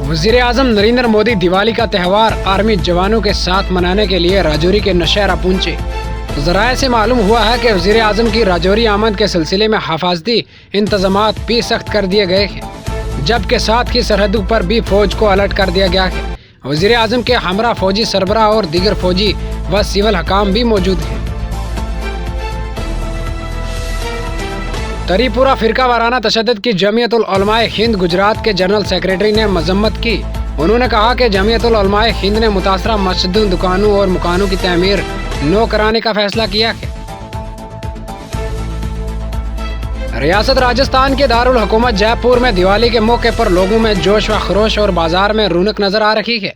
वज़ीर-ए-आज़म नरेंद्र मोदी दिवाली का त्यौहार आर्मी जवानों के साथ मनाने के लिए राजौरी के नौशहरा पहुंचे। ज़राए से मालूम हुआ है कि वज़ीर-ए-आज़म की राजौरी आमद के सिलसिले में हिफाजती इंतजामात भी सख्त कर दिए गए हैं, जबकि साथ ही सरहदों पर भी फौज को अलर्ट कर दिया गया है। वज़ीर-ए-आज़म के हमरा फौजी सरबराह और दीगर फौजी व सिविल हकाम भी मौजूद हैं। तरीपुरा फिरका वाराना तशद्दुद की जमीयतुल उलमाए हिंद गुजरात के जनरल सेक्रेटरी ने मजम्मत की। उन्होंने कहा कि जमीयतुल उलमाए हिंद ने मुतासरा मस्जिदों, दुकानों और मकानों की तमीर न कराने का फैसला किया है। रियासत राजस्थान के दारुल हुकूमत जयपुर में दिवाली के मौके पर लोगों में जोश व खरोश और बाजार में रौनक नजर आ रही है।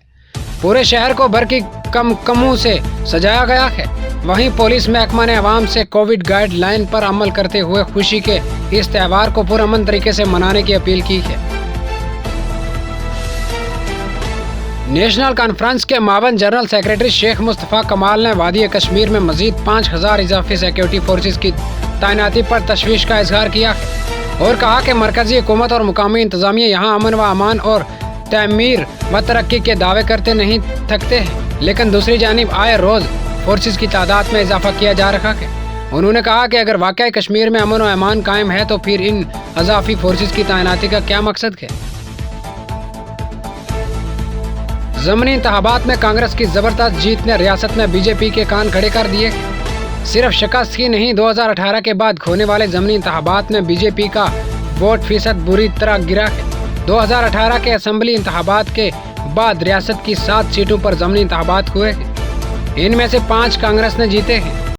पूरे शहर को भर की कमों से सजाया गया है। वहीं पुलिस महकमा ने अवाम से कोविड गाइडलाइन पर अमल करते हुए खुशी के इस त्यौहार को पुरअमन तरीके से मनाने की अपील की है। नेशनल कॉन्फ्रेंस के मावन जनरल सेक्रेटरी शेख मुस्तफ़ा कमाल ने वादी कश्मीर में मजीद 5000 इजाफी सिक्योरिटी फोर्सेज की तैनाती पर तशवीश का इजहार किया है और कहा कि मरकजी हुकूमत और मुकामी इंतजामिया यहाँ अमन व अमान और तमीर व तरक्की के दावे करते नहीं थकते हैं, लेकिन दूसरी जानिब आए रोज फोर्सेज की तादाद में इजाफा किया जा रहा है। उन्होंने कहा कि अगर वाकई कश्मीर में अमन व अमान कायम है तो फिर इन अजाफी फोर्सेज की तैनाती का क्या मकसद है। ज़मनी इंतखाबात में कांग्रेस की जबरदस्त जीत ने रियासत में बीजेपी के कान खड़े कर दिए। सिर्फ शिकस्त ही नहीं, 2018 के बाद होने वाले ज़मनी इंतखाबात में बीजेपी का वोट फीसद बुरी तरह गिरा है। 2018 के असम्बली इंतखाबात के बाद रियासत की 7 सीटों पर ज़मनी इंतखाबात हुए हैं। इनमें से 5 कांग्रेस ने जीते हैं।